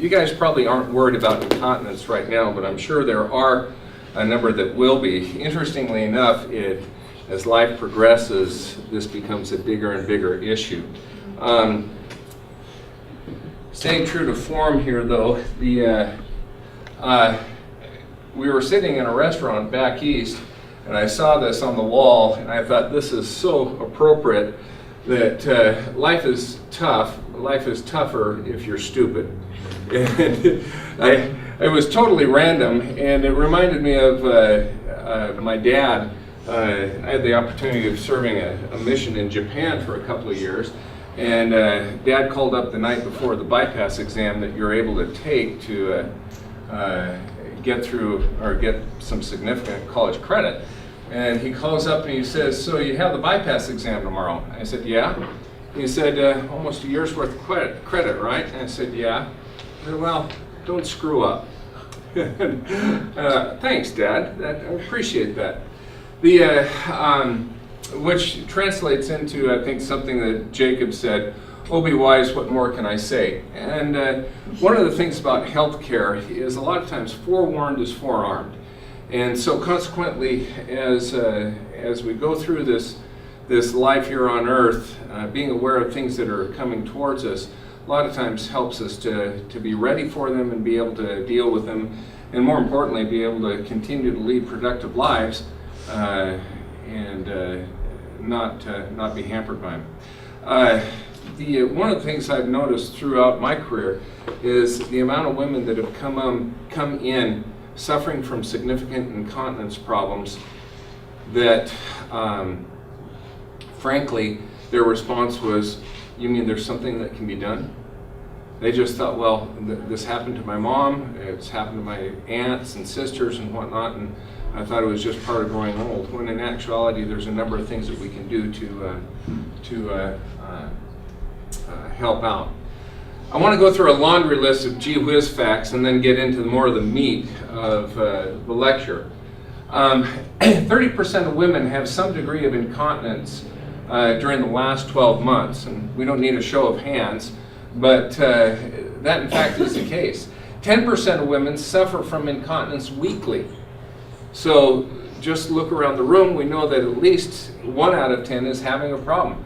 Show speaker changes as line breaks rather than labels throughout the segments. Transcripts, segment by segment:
you guys probably aren't worried about incontinence right now, but I'm sure there are a number that will be. Interestingly enough, as life progresses, this becomes a bigger and bigger issue. Staying true to form here, though, we were sitting in a restaurant back east, and I saw this on the wall, and I thought this is so appropriate that life is tough. Life is tougher if you're stupid. And it was totally random, and it reminded me of my dad. I had the opportunity of serving a mission in Japan for a couple of years, and Dad called up the night before the bypass exam that you're able to take to get through or get some significant college credit. And he calls up and he says, "So you have the bypass exam tomorrow?" I said, "Yeah." He said, "Almost a year's worth of credit, right?" And I said, "Yeah." I said, "Well, don't screw up." Thanks, Dad. I appreciate that. Which translates into, I think, something that Jacob said, "Oh, be wise, what more can I say?" And one of the things about healthcare is a lot of times forewarned is forearmed. And so consequently, as we go through this life here on earth, being aware of things that are coming towards us, a lot of times helps us to be ready for them and be able to deal with them, and more importantly, be able to continue to lead productive lives and not be hampered by them. One of the things I've noticed throughout my career is the amount of women that have come in suffering from significant incontinence problems that, frankly, their response was, "You mean there's something that can be done?" They just thought, well, this happened to my mom, it's happened to my aunts and sisters and whatnot, and I thought it was just part of growing old, when in actuality there's a number of things that we can do to help out. I want to go through a laundry list of gee whiz facts and then get into more of the meat of the lecture. 30% of women have some degree of incontinence during the last 12 months, and we don't need a show of hands, but that in fact is the case. 10% of women suffer from incontinence weekly. So just look around the room, we know that at least 1 out of 10 is having a problem.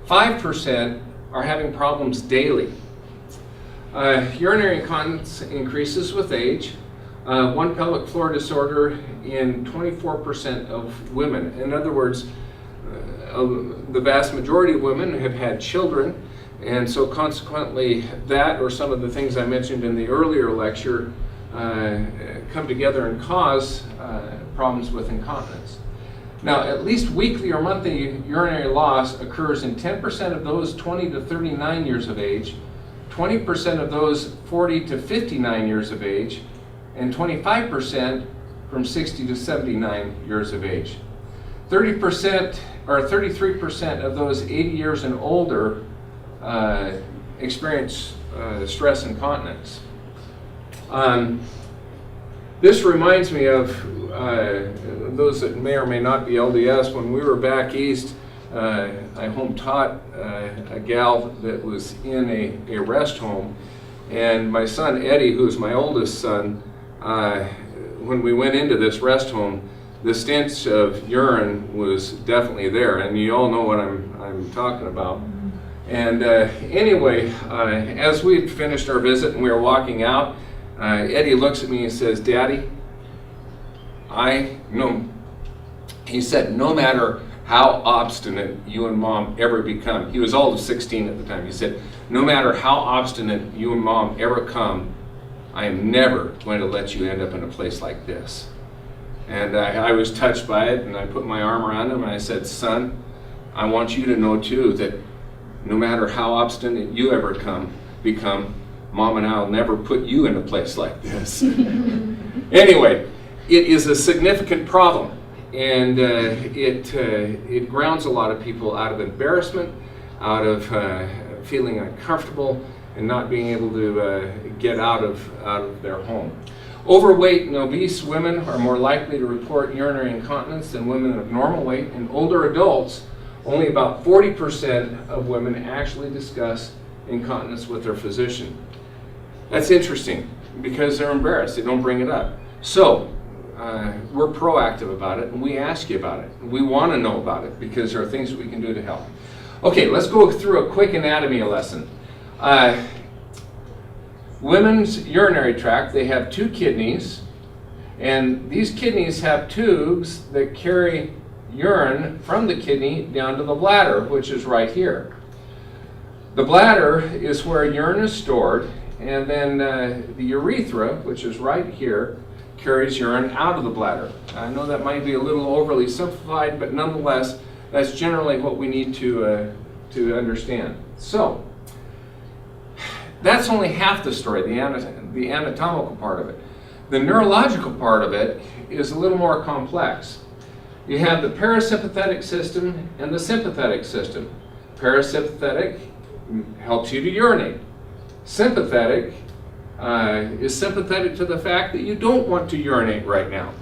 5% are having problems daily. Urinary incontinence increases with age. One pelvic floor disorder in 24% of women. In other words, the vast majority of women have had children, and so consequently that or some of the things I mentioned in the earlier lecture come together and cause problems with incontinence. Now, at least weekly or monthly urinary loss occurs in 10% of those 20 to 39 years of age, 20% of those 40 to 59 years of age, and 25% from 60 to 79 years of age. 30% or 33% of those 80 years and older experience stress incontinence. This reminds me of those that may or may not be LDS. When we were back east, I home taught a gal that was in a rest home, and my son Eddie, who's my oldest son, when we went into this rest home, the stench of urine was definitely there, and you all know what I'm talking about. And anyway, as we had finished our visit and we were walking out, Eddie looks at me and says, "Daddy, he said, no matter how obstinate you and Mom ever become," he was all of 16 at the time, he said, "no matter how obstinate you and Mom ever come, I am never going to let you end up in a place like this." And I was touched by it, and I put my arm around him and I said, "Son, I want you to know too that no matter how obstinate you ever become, Mom and I will never put you in a place like this." Anyway, it is a significant problem, and it grounds a lot of people out of embarrassment, out of feeling uncomfortable, and not being able to get out of their home. Overweight and obese women are more likely to report urinary incontinence than women of normal weight. In older adults, only about 40% of women actually discuss incontinence with their physician. That's interesting because they're embarrassed. They don't bring it up. So we're proactive about it, and we ask you about it. We want to know about it because there are things that we can do to help. Okay, let's go through a quick anatomy lesson. Women's urinary tract, they have 2 kidneys, and these kidneys have tubes that carry urine from the kidney down to the bladder, which is right here. The bladder is where urine is stored, and then the urethra, which is right here, carries urine out of the bladder. I know that might be a little overly simplified, but nonetheless, that's generally what we need to understand. So, that's only half the story, the anatomical part of it. The neurological part of it is a little more complex. You have the parasympathetic system and the sympathetic system. Parasympathetic helps you to urinate. Sympathetic is sympathetic to the fact that you don't want to urinate right now.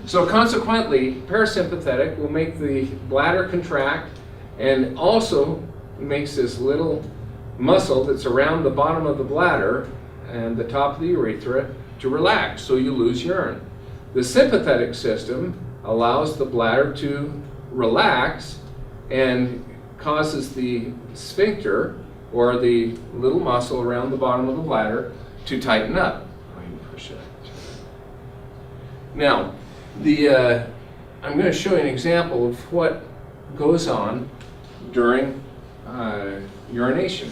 So consequently, parasympathetic will make the bladder contract and also makes this little muscle that's around the bottom of the bladder and the top of the urethra to relax, so you lose urine. The sympathetic system allows the bladder to relax and causes the sphincter, or the little muscle around the bottom of the bladder, to tighten up. Now, I'm going to show you an example of what goes on during urination.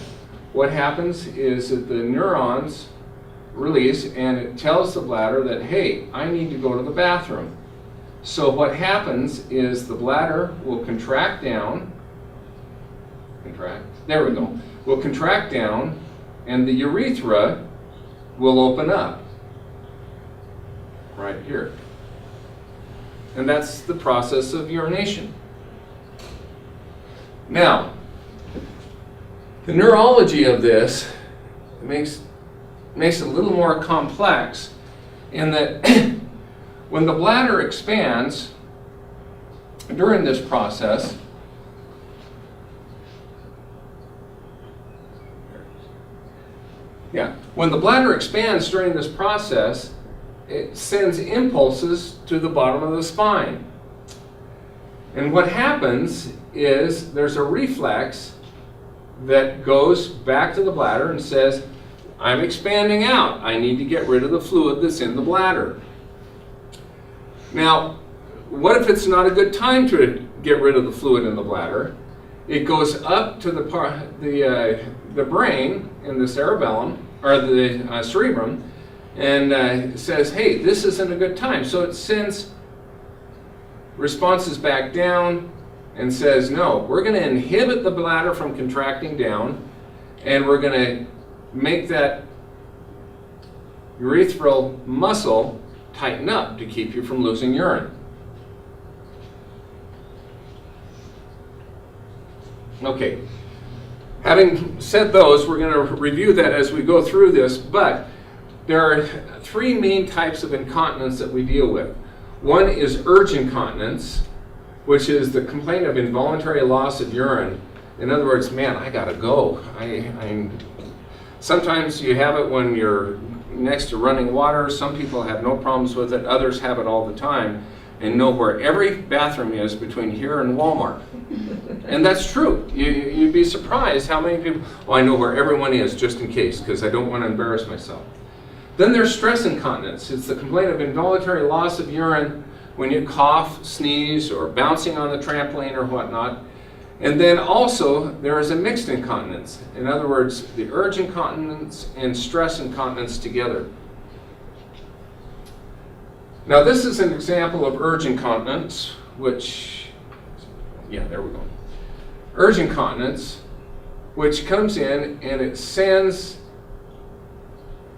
What happens is that the neurons release, and it tells the bladder that, hey, I need to go to the bathroom. So what happens is the bladder will contract down, there we go, will contract down, and the urethra will open up, right here. And that's the process of urination. Now, the neurology of this makes it a little more complex in that when the bladder expands during this process, when the bladder expands during this process, it sends impulses to the bottom of the spine. And what happens is there's a reflex that goes back to the bladder and says, I'm expanding out. I need to get rid of the fluid that's in the bladder. Now, what if it's not a good time to get rid of the fluid in the bladder? It goes up to the brain in the cerebellum, or the cerebrum, and says, hey, this isn't a good time. So it sends responses back down and says, no, we're going to inhibit the bladder from contracting down, and we're going to make that urethral muscle tighten up to keep you from losing urine. Okay, having said those, we're going to review that as we go through this, but there are 3 main types of incontinence that we deal with. One is urge incontinence, which is the complaint of involuntary loss of urine. In other words, man, I gotta go. Sometimes you have it when you're next to running water. Some people have no problems with it. Others have it all the time and know where every bathroom is between here and Walmart. And that's true. You'd be surprised how many people, oh, I know where everyone is just in case, because I don't want to embarrass myself. Then there's stress incontinence. It's the complaint of involuntary loss of urine when you cough, sneeze, or bouncing on the trampoline or whatnot. And then also there is a mixed incontinence. In other words, the urge incontinence and stress incontinence together. Now this is an example of urge incontinence, which, there we go. Urge incontinence, which comes in and it sends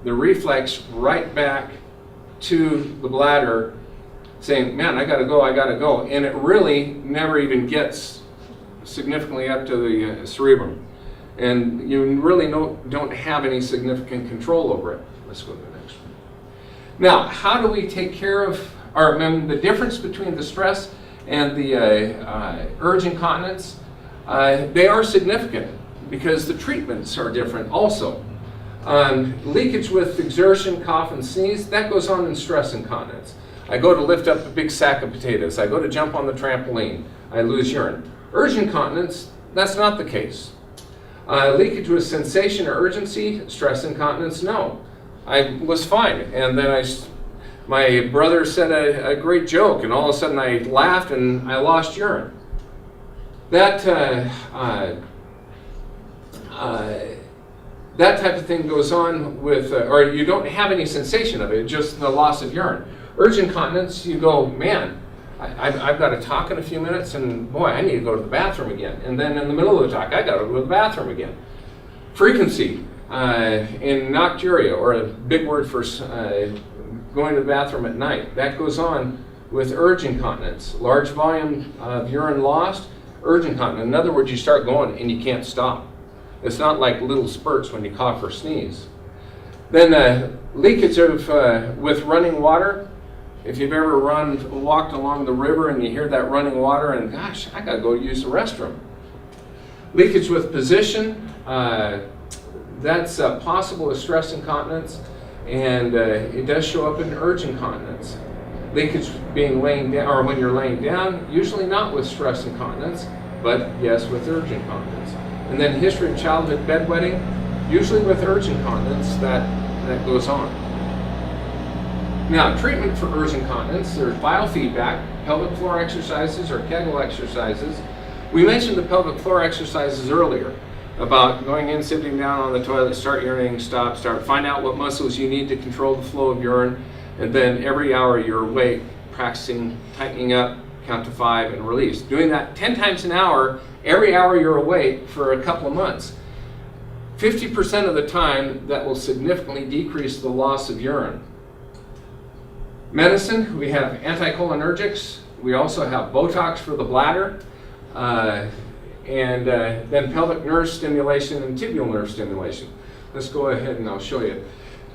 the reflex right back to the bladder saying, man, I gotta go. And it really never even gets significantly up to the cerebrum. And you really don't have any significant control over it. Let's go to the next one. Now, how do we take care of, the difference between the stress and the urge incontinence? They are significant because the treatments are different also. Leakage with exertion, cough, and sneeze, that goes on in stress incontinence. I go to lift up a big sack of potatoes. I go to jump on the trampoline. I lose urine. Urge incontinence, that's not the case. Leakage with sensation or urgency, stress incontinence, no. I was fine. And then my brother said a great joke, and all of a sudden I laughed and I lost urine. That type of thing goes on with, or you don't have any sensation of it, just the loss of urine. Urge incontinence, you go, man, I've got to talk in a few minutes, and boy, I need to go to the bathroom again. And then in the middle of the talk, I got to go to the bathroom again. Frequency in nocturia, or a big word for going to the bathroom at night, that goes on with urge incontinence. Large volume of urine lost, urge incontinence. In other words, you start going and you can't stop. It's not like little spurts when you cough or sneeze. Then leakage with running water. If you've ever walked along the river and you hear that running water and gosh, I gotta go use the restroom. Leakage with position, that's possible with stress incontinence, and it does show up in urge incontinence. Leakage being laying down, or when you're laying down, usually not with stress incontinence, but yes, with urge incontinence. And then history of childhood bedwetting, usually with urge incontinence, that goes on. Now, treatment for urge incontinence, there's biofeedback, pelvic floor exercises or Kegel exercises. We mentioned the pelvic floor exercises earlier about going in, sitting down on the toilet, start urinating, stop, find out what muscles you need to control the flow of urine, and then every hour you're awake, practicing tightening up, count to 5, and release. Doing that 10 times an hour, every hour you're awake for a couple of months. 50% of the time, that will significantly decrease the loss of urine. Medicine, we have anticholinergics. We also have Botox for the bladder. And then pelvic nerve stimulation and tibial nerve stimulation. Let's go ahead and I'll show you.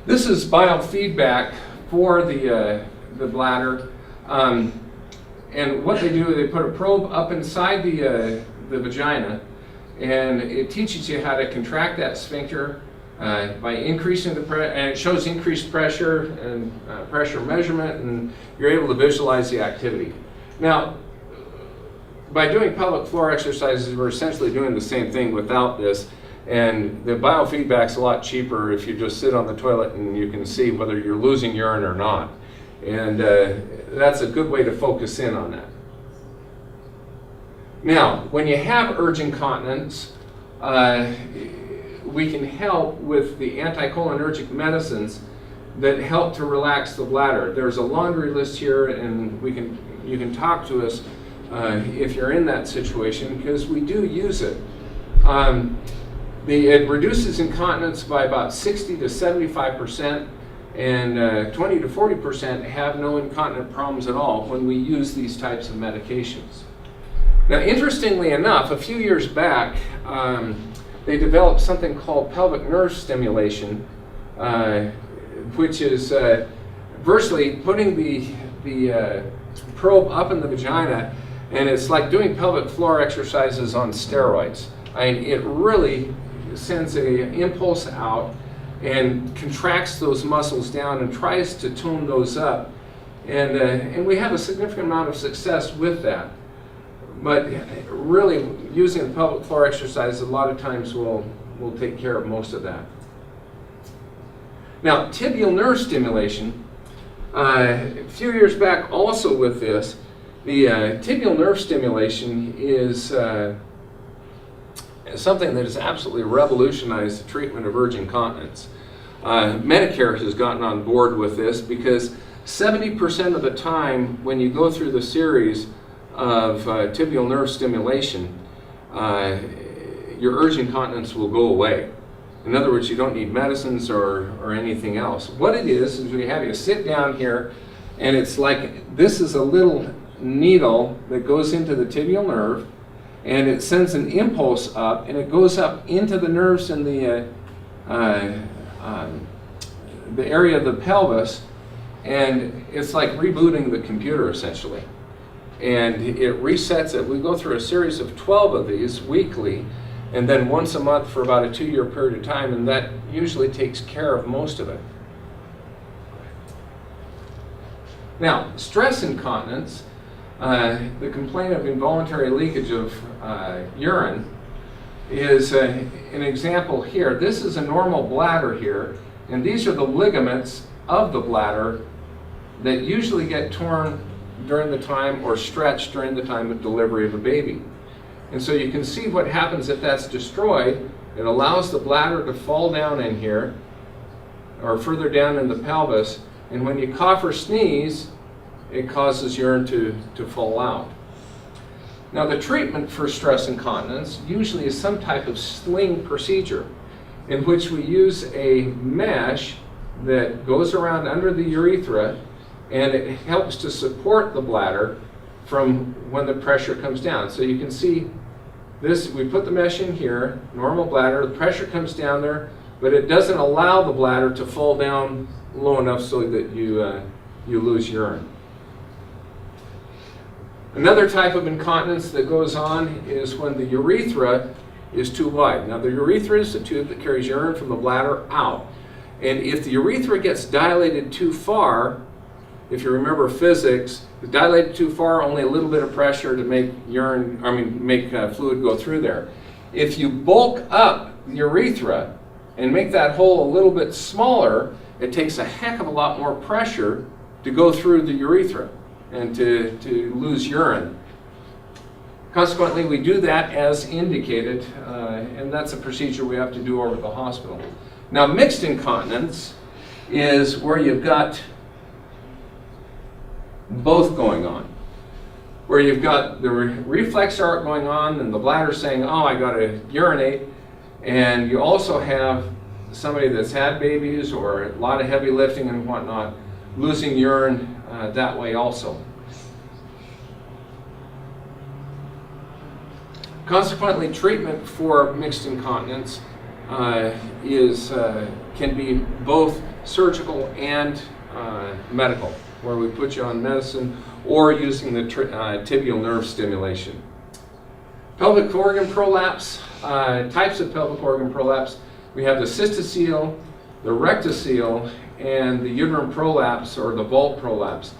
This is biofeedback for the bladder. And what they do, they put a probe up inside the vagina, and it teaches you how to contract that sphincter by increasing the pressure, and it shows increased pressure and pressure measurement, and you're able to visualize the activity. Now, by doing pelvic floor exercises, we're essentially doing the same thing without this, and the biofeedback's a lot cheaper if you just sit on the toilet and you can see whether you're losing urine or not. And that's a good way to focus in on that. Now, when you have urge incontinence, we can help with the anticholinergic medicines that help to relax the bladder. There's a laundry list here, and you can talk to us if you're in that situation, because we do use it. It reduces incontinence by about 60 to 75%, and 20 to 40% have no incontinent problems at all when we use these types of medications. Now, interestingly enough, a few years back, they developed something called pelvic nerve stimulation, which is virtually putting the probe up in the vagina, and it's like doing pelvic floor exercises on steroids. I mean, it really sends an impulse out and contracts those muscles down and tries to tone those up, and we have a significant amount of success with that. But really, using the pelvic floor exercise a lot of times will take care of most of that. Now, tibial nerve stimulation, a few years back also with this, the tibial nerve stimulation is something that has absolutely revolutionized the treatment of urge incontinence. Medicare has gotten on board with this because 70% of the time when you go through the series of tibial nerve stimulation, your urge incontinence will go away. In other words, you don't need medicines or anything else. What it is we have you sit down here, and it's like this is a little needle that goes into the tibial nerve, and it sends an impulse up, and it goes up into the nerves in the area of the pelvis, and it's like rebooting the computer essentially. And it resets it. We go through a series of 12 of these weekly, and then once a month for about a 2-year period of time, and that usually takes care of most of it. Now, stress incontinence, the complaint of involuntary leakage of urine, is an example here. This is a normal bladder here, and these are the ligaments of the bladder that usually get torn during the time or stretched during the time of delivery of a baby. And so you can see what happens if that's destroyed. It allows the bladder to fall down in here or further down in the pelvis, and when you cough or sneeze, it causes urine to fall out. Now, the treatment for stress incontinence usually is some type of sling procedure in which we use a mesh that goes around under the urethra, and it helps to support the bladder from when the pressure comes down. So you can see this, we put the mesh in here, normal bladder, the pressure comes down there, but it doesn't allow the bladder to fall down low enough so that you lose urine. Another type of incontinence that goes on is when the urethra is too wide. Now, the urethra is the tube that carries urine from the bladder out. And if the urethra gets dilated too far, if you remember physics, dilated too far, only a little bit of pressure to make fluid go through there. If you bulk up the urethra and make that hole a little bit smaller, it takes a heck of a lot more pressure to go through the urethra and to lose urine. Consequently, we do that as indicated, and that's a procedure we have to do over at the hospital. Now, mixed incontinence is where you've got both going on, where you've got the reflex arc going on and the bladder saying, oh, I got to urinate, and you also have somebody that's had babies or a lot of heavy lifting and whatnot, losing urine that way also. Consequently, treatment for mixed incontinence can be both surgical and medical, where we put you on medicine or using the tibial nerve stimulation. Pelvic organ prolapse, types of pelvic organ prolapse. We have the cystocele, the rectocele, and the uterine prolapse or the vault prolapse.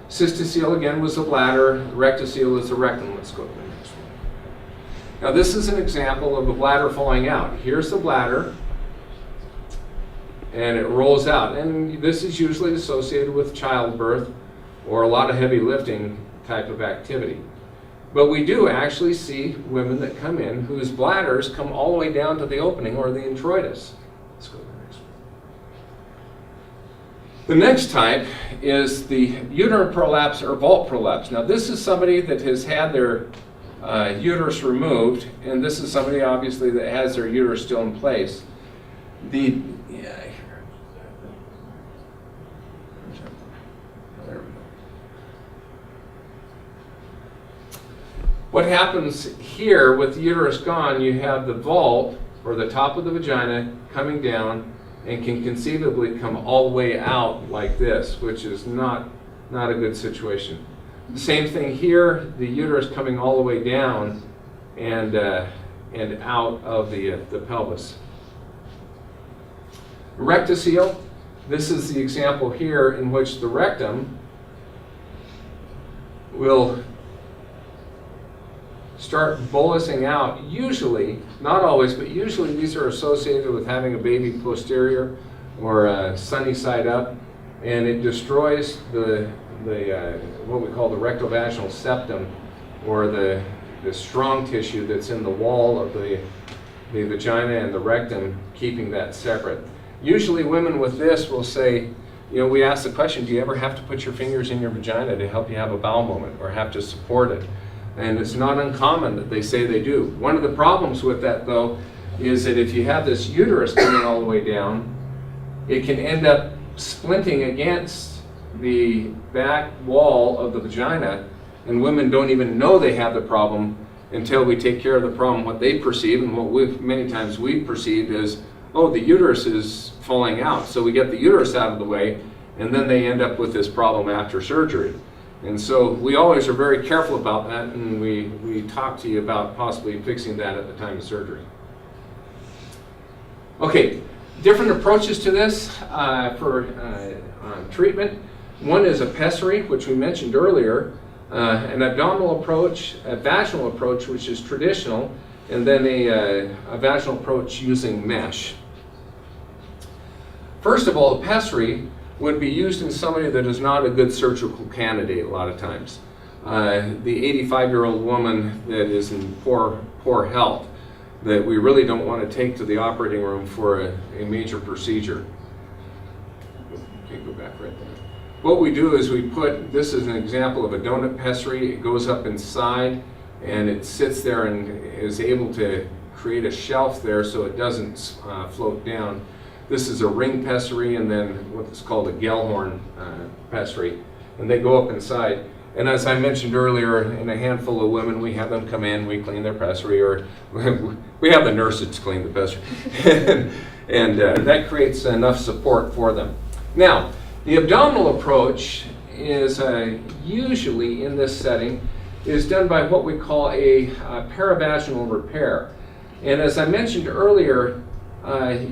Cystocele again was the bladder, the rectocele is the rectum. Let's go to the next one. Now, this is an example of the bladder falling out. Here's the bladder, and it rolls out. And this is usually associated with childbirth or a lot of heavy lifting type of activity. But we do actually see women that come in whose bladders come all the way down to the opening or the introitus. Let's go to the next one. The next type is the uterine prolapse or vault prolapse. Now, this is somebody that has had their uterus removed, and this is somebody obviously that has their uterus still in place. What happens here with the uterus gone, you have the vault, or the top of the vagina, coming down and can conceivably come all the way out like this, which is not a good situation. The same thing here, the uterus coming all the way down and out of the pelvis. Rectocele, this is the example here in which the rectum will start bolusing out. Usually, not always, but usually these are associated with having a baby posterior or sunny side up, and it destroys the what we call the rectovaginal septum, or the strong tissue that's in the wall of the vagina and the rectum, keeping that separate. Usually women with this will say, we ask the question, do you ever have to put your fingers in your vagina to help you have a bowel movement or have to support it? And it's not uncommon that they say they do. One of the problems with that, though, is that if you have this uterus coming all the way down, it can end up splinting against the back wall of the vagina, and women don't even know they have the problem until we take care of the problem. What they perceive, and what many times we've perceived, is, oh, the uterus is falling out. So we get the uterus out of the way, and then they end up with this problem after surgery. And so we always are very careful about that, and we talk to you about possibly fixing that at the time of surgery. Okay, different approaches to this for treatment. One is a pessary, which we mentioned earlier, an abdominal approach, a vaginal approach, which is traditional, and then a vaginal approach using mesh. First of all, a pessary would be used in somebody that is not a good surgical candidate a lot of times. The 85-year-old woman that is in poor health, that we really don't want to take to the operating room for a major procedure. Okay, go back right there. What we do is we put, this is an example of a donut pessary. It goes up inside and it sits there and is able to create a shelf there so it doesn't float down. This is a ring pessary, and then what's called a Gellhorn pessary, and they go up inside. And as I mentioned earlier, in a handful of women, we have them come in, we clean their pessary, or we have the nurses clean the pessary, and that creates enough support for them. Now, the abdominal approach is usually in this setting is done by what we call a paravaginal repair. And as I mentioned earlier,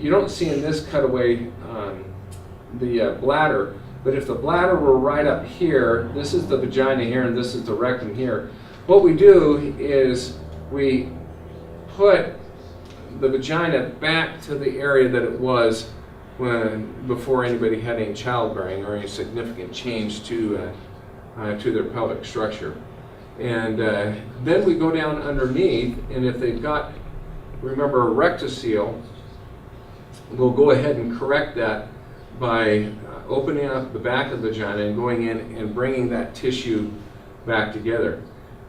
you don't see in this cutaway the bladder, but if the bladder were right up here, this is the vagina here and this is the rectum here, what we do is we put the vagina back to the area that it was before anybody had any childbearing or any significant change to their pelvic structure. And then we go down underneath, and if they've got, remember, a rectocele, we'll go ahead and correct that by opening up the back of the vagina and going in and bringing that tissue back together.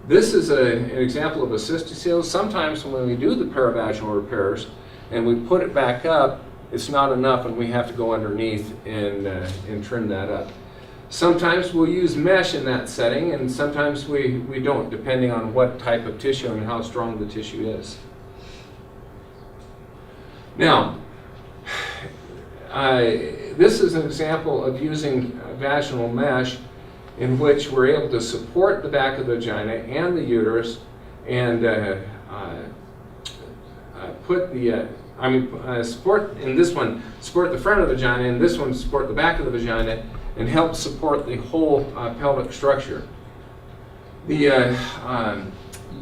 This is an example of a cystocele. Sometimes when we do the paravaginal repairs and we put it back up, it's not enough and we have to go underneath and trim that up. Sometimes we'll use mesh in that setting, and sometimes we don't, depending on what type of tissue and how strong the tissue is. Now, this is an example of using vaginal mesh in which we're able to support the back of the vagina and the uterus and support, in this one, support the front of the vagina, and this one support the back of the vagina and help support the whole pelvic structure. The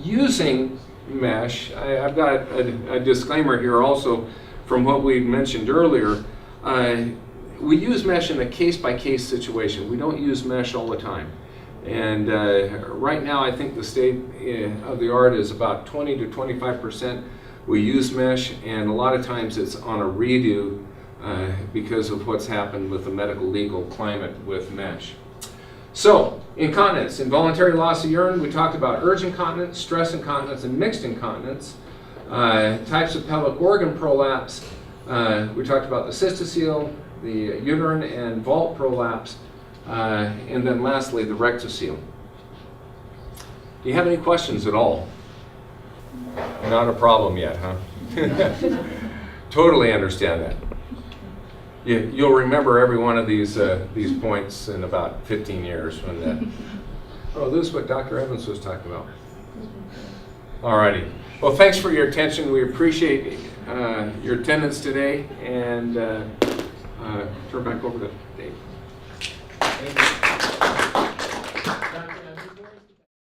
using mesh, I've got a disclaimer here also from what we mentioned earlier. We use mesh in a case-by-case situation. We don't use mesh all the time. And right now I think the state of the art is about 20 to 25% we use mesh, and a lot of times it's on a redo because of what's happened with the medical legal climate with mesh. So, incontinence, involuntary loss of urine. We talked about urge incontinence, stress incontinence, and mixed incontinence. Types of pelvic organ prolapse. We talked about the cystocele, the uterine and vault prolapse, and then lastly the rectocele. Do you have any questions at all? Not a problem yet, huh? Totally understand that. You'll remember every one of these points in about 15 years when that. Oh, this is what Dr. Evans was talking about. Alrighty. Well, thanks for your attention. We appreciate your attendance today, and turn back over to Dave.